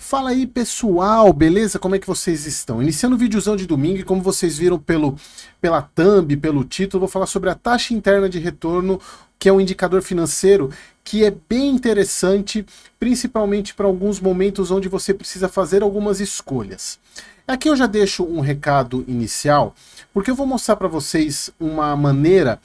Fala aí pessoal, beleza? Como é que vocês estão? Iniciando o videozão de domingo e como vocês viram pela thumb, pelo título, vou falar sobre a taxa interna de retorno, que é um indicador financeiro que é bem interessante, principalmente para alguns momentos onde você precisa fazer algumas escolhas. Aqui eu já deixo um recado inicial, porque eu vou mostrar para vocês uma maneira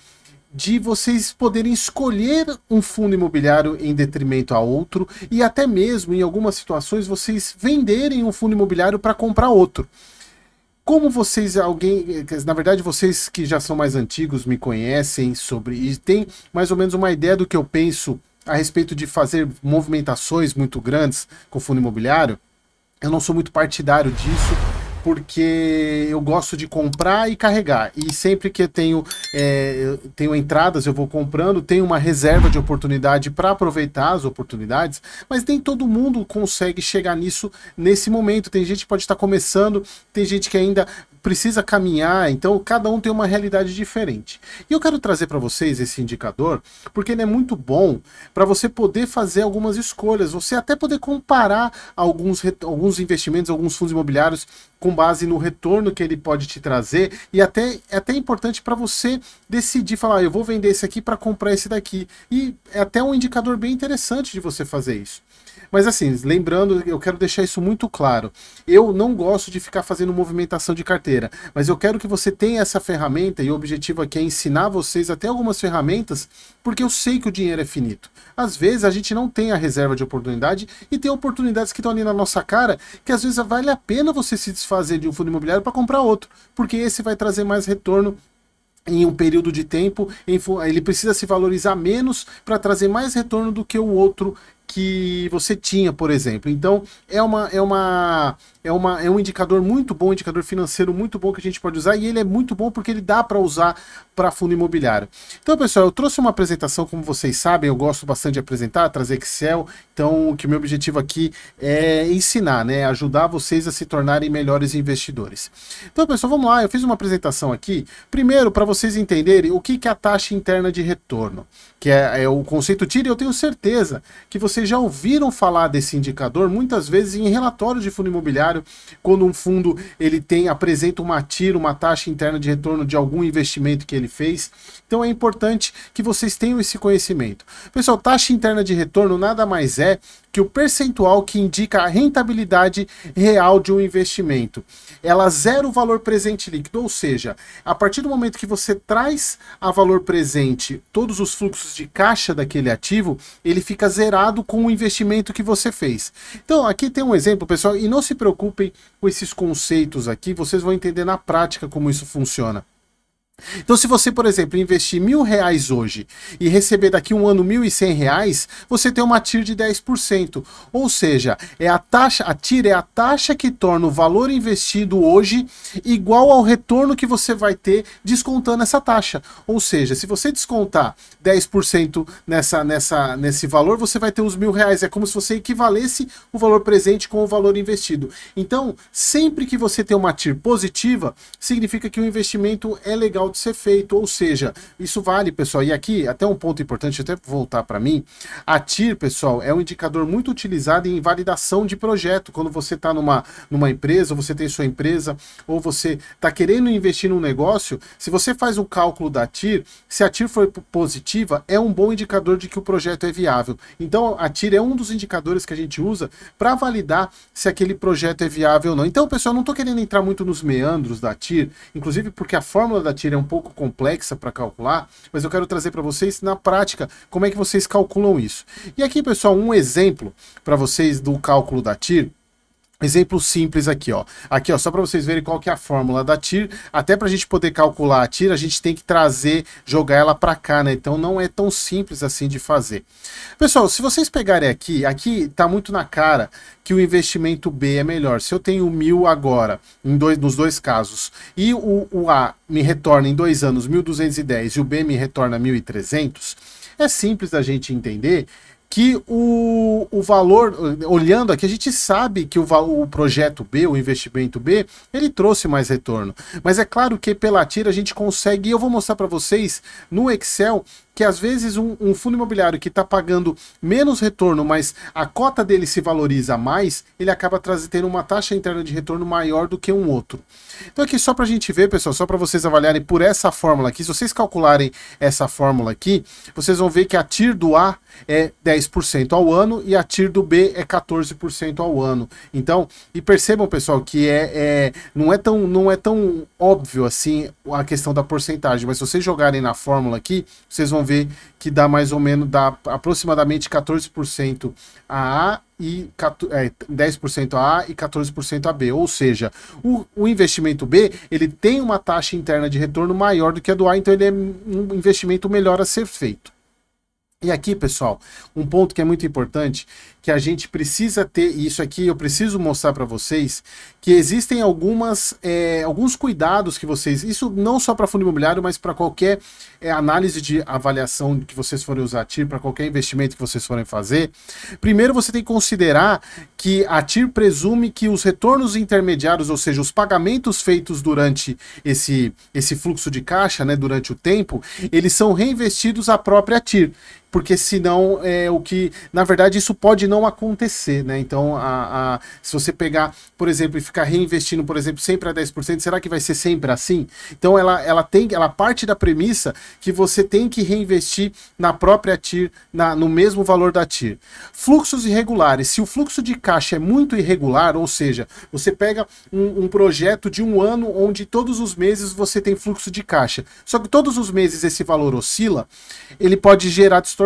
de vocês poderem escolher um fundo imobiliário em detrimento a outro e até mesmo, em algumas situações, vocês venderem um fundo imobiliário para comprar outro. Como vocês, na verdade vocês que já são mais antigos me conhecem sobre e têm mais ou menos uma ideia do que eu penso a respeito de fazer movimentações muito grandes com fundo imobiliário, eu não sou muito partidário disso, porque eu gosto de comprar e carregar, e sempre que eu tenho entradas eu vou comprando, tenho uma reserva de oportunidade para aproveitar as oportunidades, mas nem todo mundo consegue chegar nisso nesse momento. Tem gente que pode estar começando, tem gente que ainda precisa caminhar, então cada um tem uma realidade diferente. E eu quero trazer para vocês esse indicador, porque ele é muito bom para você poder fazer algumas escolhas, você até poder comparar alguns investimentos, alguns fundos imobiliários com base no retorno que ele pode te trazer, e é até importante para você decidir, falar, eu vou vender esse aqui para comprar esse daqui, e é até um indicador bem interessante de você fazer isso. Mas assim, lembrando, eu quero deixar isso muito claro, eu não gosto de ficar fazendo movimentação de carteira, mas eu quero que você tenha essa ferramenta, e o objetivo aqui é ensinar vocês até algumas ferramentas, porque eu sei que o dinheiro é finito. Às vezes a gente não tem a reserva de oportunidade, e tem oportunidades que estão ali na nossa cara, que às vezes vale a pena você se desfazer de um fundo imobiliário para comprar outro, porque esse vai trazer mais retorno em um período de tempo, ele precisa se valorizar menos para trazer mais retorno do que o outro que você tinha, por exemplo. Então é um indicador muito bom, um indicador financeiro muito bom que a gente pode usar, e ele é muito bom porque ele dá para usar para fundo imobiliário. Então, pessoal, eu trouxe uma apresentação, como vocês sabem, eu gosto bastante de apresentar, trazer Excel, então que o meu objetivo aqui é ensinar, né, ajudar vocês a se tornarem melhores investidores. Então, pessoal, vamos lá, eu fiz uma apresentação aqui, primeiro para vocês entenderem o que é a taxa interna de retorno, que é o conceito TIR, e eu tenho certeza que vocês já ouviram falar desse indicador muitas vezes em relatórios de fundo imobiliário, quando um fundo apresenta uma TIR, uma taxa interna de retorno de algum investimento que ele fez. Então é importante que vocês tenham esse conhecimento. Pessoal, taxa interna de retorno nada mais é que o percentual que indica a rentabilidade real de um investimento. Ela zera o valor presente líquido, ou seja, a partir do momento que você traz a valor presente todos os fluxos de caixa daquele ativo, ele fica zerado com o investimento que você fez. Então aqui tem um exemplo, pessoal, e não se preocupem com esses conceitos aqui, vocês vão entender na prática como isso funciona. Então, se você, por exemplo, investir R$1.000 hoje e receber daqui um ano R$1.100, você tem uma TIR de 10%. Ou seja, a TIR é a taxa que torna o valor investido hoje igual ao retorno que você vai ter descontando essa taxa. Ou seja, se você descontar 10% nesse valor, você vai ter os R$1.000. É como se você equivalesse o valor presente com o valor investido. Então, sempre que você tem uma TIR positiva, significa que o investimento é legal de ser feito, ou seja, isso vale, pessoal. E aqui, até um ponto importante, até voltar para mim, a TIR, pessoal, é um indicador muito utilizado em validação de projeto, quando você está numa empresa, ou você tem sua empresa, ou você está querendo investir num negócio, se você faz o cálculo da TIR, se a TIR for positiva, é um bom indicador de que o projeto é viável. Então, a TIR é um dos indicadores que a gente usa para validar se aquele projeto é viável ou não. Então, pessoal, não estou querendo entrar muito nos meandros da TIR, inclusive porque a fórmula da TIR é um pouco complexa para calcular, mas eu quero trazer para vocês na prática como é que vocês calculam isso. E aqui, pessoal, um exemplo para vocês do cálculo da TIR. Exemplo simples aqui, ó. Aqui, ó, só para vocês verem qual que é a fórmula da TIR. Até para a gente poder calcular a TIR, a gente tem que jogar ela para cá, né? Então não é tão simples assim de fazer. Pessoal, se vocês pegarem aqui tá muito na cara que o investimento B é melhor. Se eu tenho 1.000 agora, nos dois casos, e o A me retorna em 2 anos 1.210 e o B me retorna 1.300, é simples da gente entender que o valor, olhando aqui, a gente sabe que o projeto B, o investimento B, ele trouxe mais retorno. Mas é claro que pela TIR a gente consegue, e eu vou mostrar para vocês no Excel, que às vezes um fundo imobiliário que está pagando menos retorno, mas a cota dele se valoriza mais, ele acaba tendo uma taxa interna de retorno maior do que um outro. Então aqui só para a gente ver, pessoal, só para vocês avaliarem por essa fórmula aqui, se vocês calcularem essa fórmula aqui, vocês vão ver que a TIR do A é 10% ao ano e a TIR do B é 14% ao ano. Então, e percebam, pessoal, que não é tão óbvio assim a questão da porcentagem, mas se vocês jogarem na fórmula aqui, vocês vão ver que dá mais ou menos, dá aproximadamente 14% a A e 10% a A e 14% a B, ou seja, o investimento B, ele tem uma taxa interna de retorno maior do que a do A, então ele é um investimento melhor a ser feito. E aqui, pessoal, um ponto que é muito importante, que a gente precisa ter, e isso aqui eu preciso mostrar para vocês, que existem alguns cuidados que vocês, isso não só para fundo imobiliário, mas para qualquer análise de avaliação que vocês forem usar a TIR, para qualquer investimento que vocês forem fazer. Primeiro você tem que considerar que a TIR presume que os retornos intermediários, ou seja, os pagamentos feitos durante esse fluxo de caixa, né, durante o tempo, eles são reinvestidos à própria TIR. Porque senão, na verdade, isso pode não acontecer, né? Então, se você pegar, por exemplo, e ficar reinvestindo, por exemplo, sempre a 10%, será que vai ser sempre assim? Então, ela parte da premissa que você tem que reinvestir na própria TIR, no mesmo valor da TIR. Fluxos irregulares. Se o fluxo de caixa é muito irregular, ou seja, você pega um projeto de um ano onde todos os meses você tem fluxo de caixa, só que todos os meses esse valor oscila, ele pode gerar distorção.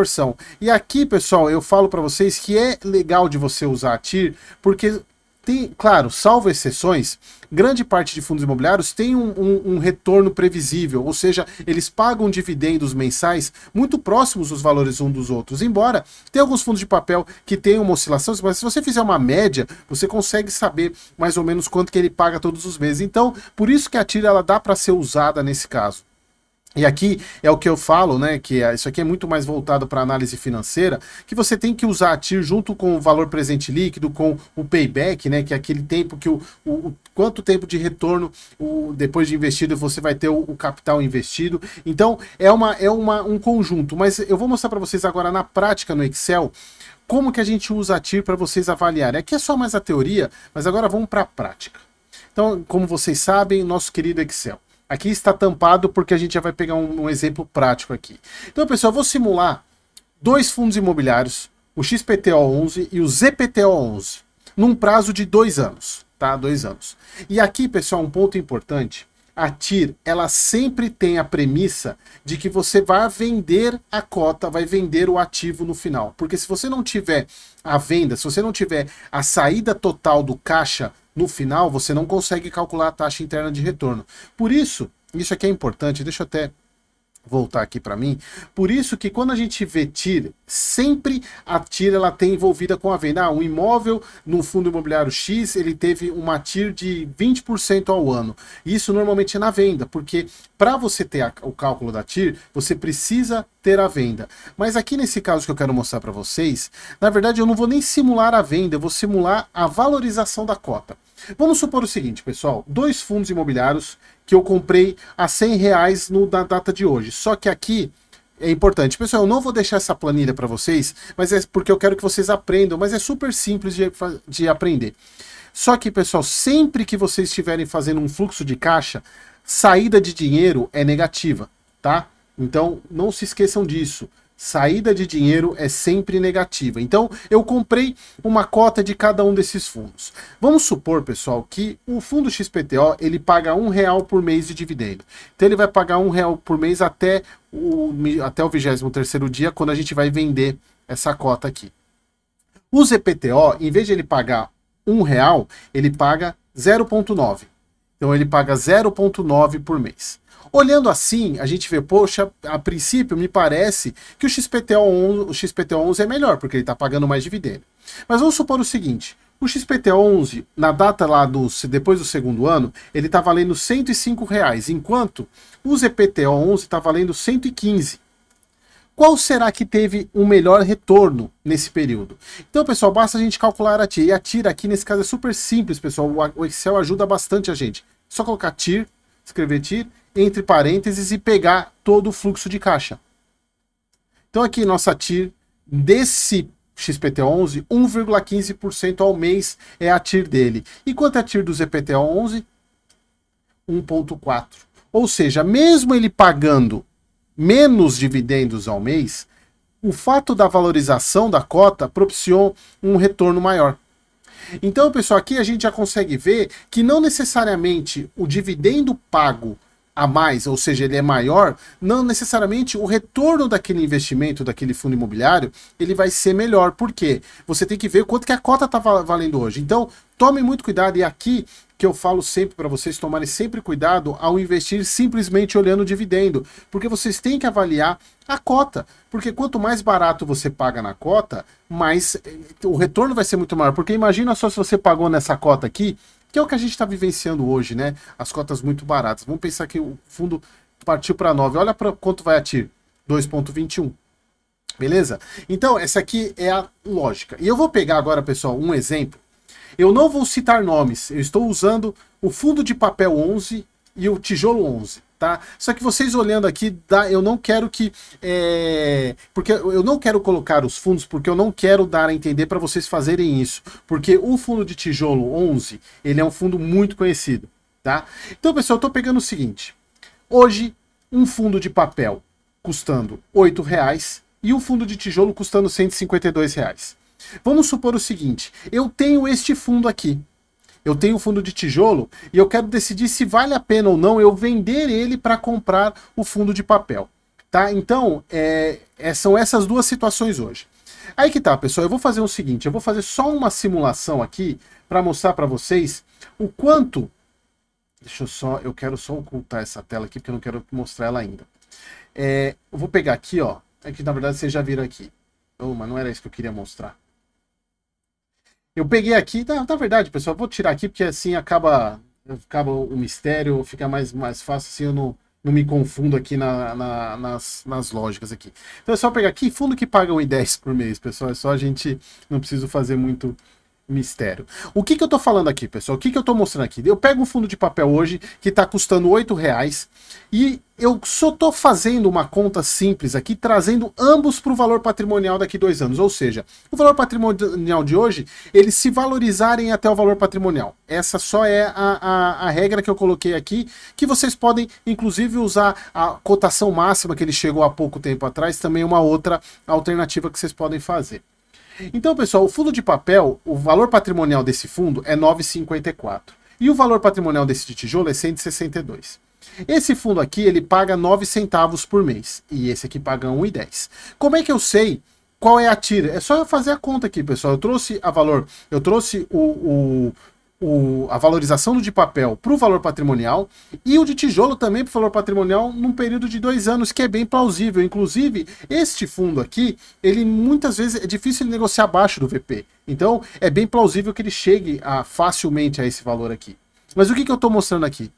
E aqui, pessoal, eu falo para vocês que é legal de você usar a TIR, porque tem, claro, salvo exceções, grande parte de fundos imobiliários tem um retorno previsível, ou seja, eles pagam dividendos mensais muito próximos dos valores uns dos outros, embora tenha alguns fundos de papel que tenham uma oscilação, mas se você fizer uma média, você consegue saber mais ou menos quanto que ele paga todos os meses. Então, por isso que a TIR ela dá para ser usada nesse caso. E aqui é o que eu falo, né, que isso aqui é muito mais voltado para análise financeira, que você tem que usar a TIR junto com o valor presente líquido, com o payback, né, que é aquele tempo que quanto tempo de retorno depois de investido você vai ter o capital investido. Então é um conjunto, mas eu vou mostrar para vocês agora na prática no Excel como que a gente usa a TIR para vocês avaliarem. Aqui é só mais a teoria, mas agora vamos para a prática. Então, como vocês sabem, nosso querido Excel. Aqui está tampado porque a gente já vai pegar um exemplo prático aqui. Então, pessoal, eu vou simular dois fundos imobiliários, o XPTO11 e o ZPTO11, num prazo de 2 anos, tá? 2 anos. E aqui, pessoal, um ponto importante, a TIR, ela sempre tem a premissa de que você vai vender a cota, vai vender o ativo no final. Porque se você não tiver a venda, se você não tiver a saída total do caixa no final, você não consegue calcular a taxa interna de retorno. Por isso, isso aqui é importante, deixa eu até voltar aqui para mim. Por isso que quando a gente vê TIR, sempre a TIR ela tem envolvida com a venda. Um imóvel no fundo imobiliário X, ele teve uma TIR de 20% ao ano. Isso normalmente é na venda, porque para você ter o cálculo da TIR, você precisa ter a venda. Mas aqui nesse caso que eu quero mostrar para vocês, na verdade eu não vou nem simular a venda, eu vou simular a valorização da cota. Vamos supor o seguinte, pessoal, 2 fundos imobiliários que eu comprei a R$100 na data de hoje. Só que aqui é importante. Pessoal, eu não vou deixar essa planilha para vocês, mas é porque eu quero que vocês aprendam, mas é super simples de aprender. Só que, pessoal, sempre que vocês estiverem fazendo um fluxo de caixa, saída de dinheiro é negativa, tá? Então, não se esqueçam disso. Saída de dinheiro é sempre negativa. Então, eu comprei uma cota de cada um desses fundos. Vamos supor, pessoal, que o fundo XPTO, ele paga R$1 por mês de dividendo. Então, ele vai pagar R$1 por mês até o 23º dia, quando a gente vai vender essa cota aqui. O ZPTO, em vez de ele pagar R$1, ele paga 0,9. Então, ele paga 0,9 por mês. Olhando assim, a gente vê, poxa, a princípio me parece que o XPTO11 é melhor, porque ele está pagando mais dividendo. Mas vamos supor o seguinte, o XPTO11, na data lá depois do 2º ano, ele está valendo R$105, enquanto o ZPTO11 está valendo 115. Qual será que teve um melhor retorno nesse período? Então, pessoal, basta a gente calcular a TIR. E a TIR aqui, nesse caso, é super simples, pessoal. O Excel ajuda bastante a gente. Só colocar TIR, escrever TIR, entre parênteses e pegar todo o fluxo de caixa. Então aqui nossa TIR desse XPTO11, 1,15% ao mês é a TIR dele. E quanto é a TIR do ZPTO11? 1,4%. Ou seja, mesmo ele pagando menos dividendos ao mês, o fato da valorização da cota propiciou um retorno maior. Então, pessoal, aqui a gente já consegue ver que não necessariamente o dividendo pago a mais, ou seja, ele é maior, não necessariamente o retorno daquele investimento, daquele fundo imobiliário, ele vai ser melhor. Por quê? Você tem que ver quanto que a cota está valendo hoje. Então, tome muito cuidado, e aqui que eu falo sempre para vocês tomarem sempre cuidado ao investir simplesmente olhando o dividendo, porque vocês têm que avaliar a cota, porque quanto mais barato você paga na cota, mais o retorno vai ser muito maior, porque imagina só se você pagou nessa cota aqui, que é o que a gente está vivenciando hoje, né? As cotas muito baratas. Vamos pensar que o fundo partiu para 9. Olha para quanto vai a TIR. 2,21. Beleza? Então, essa aqui é a lógica. E eu vou pegar agora, pessoal, um exemplo. Eu não vou citar nomes. Eu estou usando o fundo de papel 11 e o tijolo 11. Tá? Só que vocês olhando aqui, eu não quero que... porque eu não quero colocar os fundos, porque eu não quero dar a entender para vocês fazerem isso. Porque o fundo de tijolo 11, ele é um fundo muito conhecido. Tá? Então, pessoal, eu estou pegando o seguinte. Hoje, um fundo de papel custando R$8 e um fundo de tijolo custando R$152. Vamos supor o seguinte. Eu tenho este fundo aqui. Eu tenho um fundo de tijolo e eu quero decidir se vale a pena ou não eu vender ele para comprar o fundo de papel. Tá? Então, são essas duas situações hoje. Aí que tá, pessoal, eu vou fazer o seguinte, eu vou fazer só uma simulação aqui para mostrar para vocês o quanto... eu quero só ocultar essa tela aqui porque eu não quero mostrar ela ainda. Eu vou pegar aqui, ó, é que na verdade vocês já viram aqui. Mas não era isso que eu queria mostrar. Eu peguei aqui, na verdade, pessoal, eu vou tirar aqui porque assim acaba o mistério, fica mais fácil, assim eu não me confundo aqui nas lógicas aqui. Então é só pegar aqui, fundo que paga 1,10 por mês, pessoal, é só a gente, não preciso fazer muito mistério. O que eu tô falando aqui, pessoal? O que eu tô mostrando aqui? Eu pego um fundo de papel hoje que tá custando R$8 e eu só tô fazendo uma conta simples aqui, trazendo ambos para o valor patrimonial daqui 2 anos. Ou seja, o valor patrimonial de hoje, eles se valorizarem até o valor patrimonial. Essa só é a regra que eu coloquei aqui, que vocês podem, inclusive, usar a cotação máxima que ele chegou há pouco tempo atrás, também uma outra alternativa que vocês podem fazer. Então, pessoal, o fundo de papel, o valor patrimonial desse fundo é 9,54. E o valor patrimonial desse de tijolo é 162. Esse fundo aqui, ele paga 9 centavos por mês. E esse aqui paga 1,10. Como é que eu sei qual é a TIR? É só eu fazer a conta aqui, pessoal. Eu trouxe a valorização do de papel para o valor patrimonial e o de tijolo também para o valor patrimonial num período de 2 anos, que é bem plausível. Inclusive, este fundo aqui, ele muitas vezes é difícil de negociar abaixo do VP. Então, é bem plausível que ele chegue facilmente a esse valor aqui. Mas o que eu estou mostrando aqui?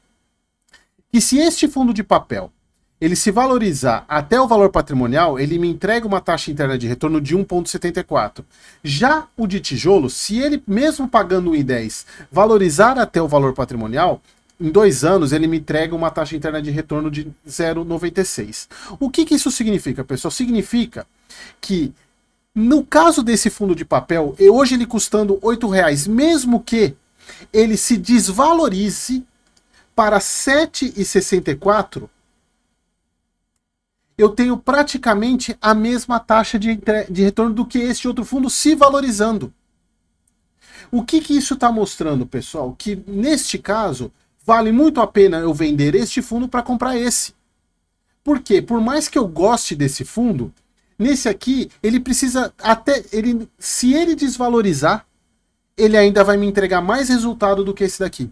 Que se este fundo de papel ele se valorizar até o valor patrimonial, ele me entrega uma taxa interna de retorno de 1,74. Já o de tijolo, se ele, mesmo pagando 1,10, valorizar até o valor patrimonial, em 2 anos ele me entrega uma taxa interna de retorno de 0,96. O que isso significa, pessoal? Significa que, no caso desse fundo de papel, hoje ele custando R$8, mesmo que ele se desvalorize para 7,64, eu tenho praticamente a mesma taxa de retorno do que este outro fundo se valorizando. O que isso está mostrando, pessoal? Que neste caso, vale muito a pena eu vender este fundo para comprar esse. Por quê? Por mais que eu goste desse fundo, nesse aqui, ele precisa se ele desvalorizar, ele ainda vai me entregar mais resultado do que esse daqui.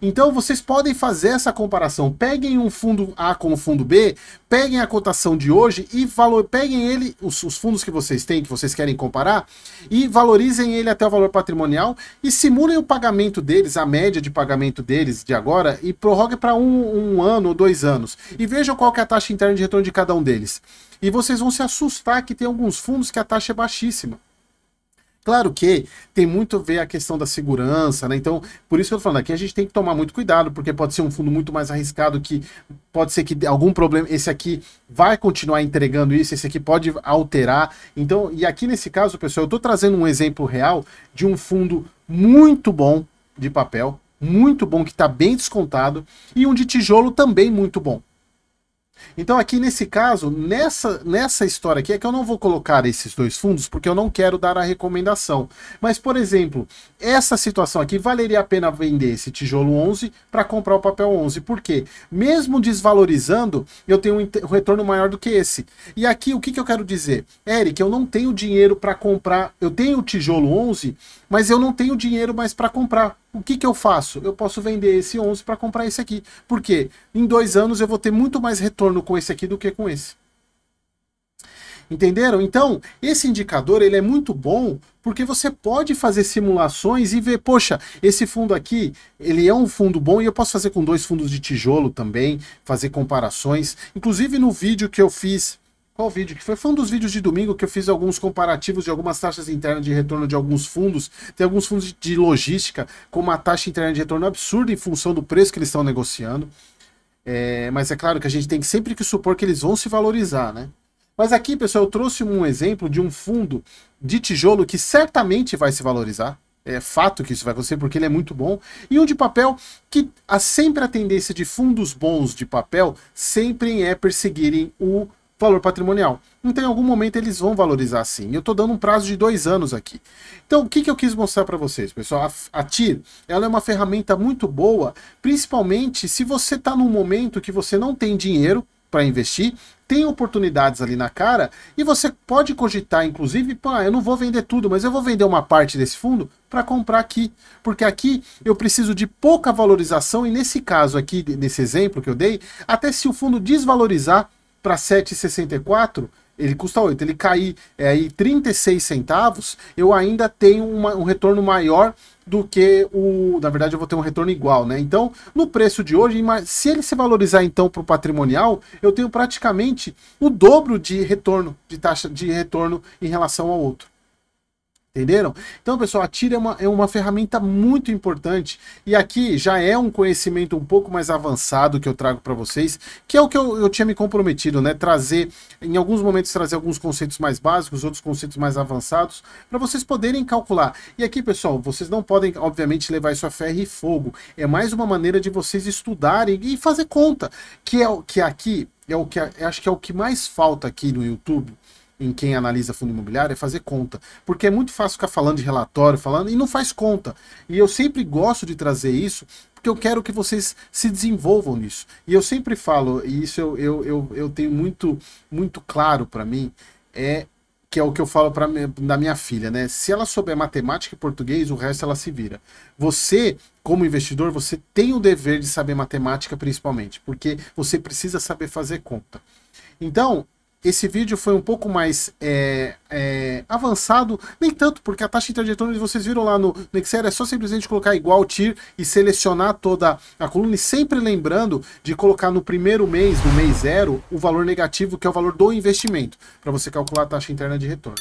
Então vocês podem fazer essa comparação. Peguem um fundo A com o fundo B, peguem a cotação de hoje e peguem os fundos que vocês têm, que vocês querem comparar, e valorizem ele até o valor patrimonial e simulem o pagamento deles, a média de pagamento deles de agora, e prorroguem para um ano ou 2 anos. E vejam qual que é a taxa interna de retorno de cada um deles. E vocês vão se assustar que tem alguns fundos que a taxa é baixíssima. Claro que tem muito a ver a questão da segurança, né? Então, por isso que eu tô falando, aqui a gente tem que tomar muito cuidado, porque pode ser um fundo muito mais arriscado, que pode ser que algum problema, esse aqui vai continuar entregando isso, esse aqui pode alterar. Então, e aqui nesse caso, pessoal, eu tô trazendo um exemplo real de um fundo muito bom de papel, muito bom, que está bem descontado, e um de tijolo também muito bom. Então aqui nesse caso, nessa história aqui, é que eu não vou colocar esses dois fundos, porque eu não quero dar a recomendação. Mas, por exemplo, essa situação aqui, valeria a pena vender esse tijolo 11 para comprar o papel 11. Por quê? Mesmo desvalorizando, eu tenho um retorno maior do que esse. E aqui, o que eu quero dizer? Eric, eu não tenho dinheiro para comprar, eu tenho o tijolo 11, mas eu não tenho dinheiro mais para comprar. O que eu faço? Eu posso vender esse 11 para comprar esse aqui. Por quê? Em 2 anos eu vou ter muito mais retorno com esse aqui do que com esse. Entenderam? Então, esse indicador ele é muito bom porque você pode fazer simulações e ver, poxa, esse fundo aqui, ele é um fundo bom e eu posso fazer com 2 fundos de tijolo também, fazer comparações. Inclusive no vídeo que eu fiz, qual vídeo que foi? Foi um dos vídeos de domingo que eu fiz alguns comparativos de algumas taxas internas de retorno de alguns fundos. Tem alguns fundos de logística com uma taxa interna de retorno absurda em função do preço que eles estão negociando. Mas é claro que a gente tem sempre que supor que eles vão se valorizar, né? Mas aqui, pessoal, eu trouxe um exemplo de um fundo de tijolo que certamente vai se valorizar. É fato que isso vai acontecer porque ele é muito bom. E um de papel que sempre a tendência de fundos bons de papel sempre é perseguirem o valor patrimonial. Então, em algum momento, eles vão valorizar sim. Eu estou dando um prazo de 2 anos aqui. Então, o que eu quis mostrar para vocês, pessoal? A TIR, ela é uma ferramenta muito boa, principalmente se você está num momento que você não tem dinheiro para investir, tem oportunidades ali na cara, e você pode cogitar, inclusive, eu não vou vender tudo, mas eu vou vender uma parte desse fundo para comprar aqui, porque aqui eu preciso de pouca valorização, e nesse caso aqui, nesse exemplo que eu dei, até se o fundo desvalorizar para 7,64, ele custa 8, ele cair aí 36 centavos, eu ainda tenho um retorno maior do que na verdade eu vou ter um retorno igual, né? Então, no preço de hoje, se ele se valorizar então para o patrimonial, eu tenho praticamente o dobro de retorno, de taxa de retorno em relação ao outro. Entenderam? Então, pessoal, a TIR é uma ferramenta muito importante, e aqui já é um conhecimento um pouco mais avançado que eu trago para vocês, que é o que eu tinha me comprometido, né? Trazer, em alguns momentos, trazer alguns conceitos mais básicos, outros conceitos mais avançados, para vocês poderem calcular. E aqui, pessoal, vocês não podem, obviamente, levar isso a ferro e fogo. É mais uma maneira de vocês estudarem e fazer conta, que aqui é o que acho que é o que mais falta aqui no YouTube, em quem analisa fundo imobiliário, é fazer conta. Porque é muito fácil ficar falando de relatório, e não faz conta. E eu sempre gosto de trazer isso, porque eu quero que vocês se desenvolvam nisso. E eu sempre falo, e isso eu tenho muito claro para mim, que é o que eu falo da minha filha, né? Se ela souber matemática e português, o resto ela se vira. Você, como investidor, você tem o dever de saber matemática principalmente, porque você precisa saber fazer conta. Então, esse vídeo foi um pouco mais avançado, nem tanto, porque a taxa interna de retorno, vocês viram lá no Excel, é só simplesmente colocar igual TIR e selecionar toda a coluna, e sempre lembrando de colocar no primeiro mês, no mês 0, o valor negativo, que é o valor do investimento, para você calcular a taxa interna de retorno.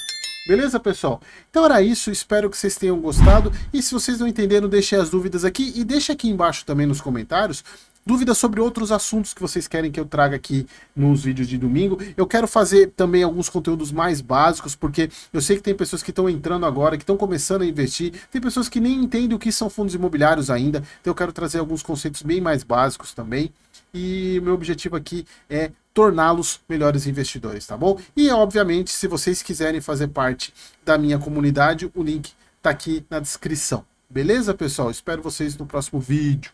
Beleza, pessoal? Então era isso, espero que vocês tenham gostado, e se vocês não entenderam, deixem as dúvidas aqui, e deixe aqui embaixo também nos comentários dúvidas sobre outros assuntos que vocês querem que eu traga aqui nos vídeos de domingo. Eu quero fazer também alguns conteúdos mais básicos, porque eu sei que tem pessoas que estão entrando agora, que estão começando a investir, tem pessoas que nem entendem o que são fundos imobiliários ainda, então eu quero trazer alguns conceitos bem mais básicos também, e o meu objetivo aqui é torná-los melhores investidores, tá bom? E, obviamente, se vocês quiserem fazer parte da minha comunidade, o link tá aqui na descrição. Beleza, pessoal? Espero vocês no próximo vídeo.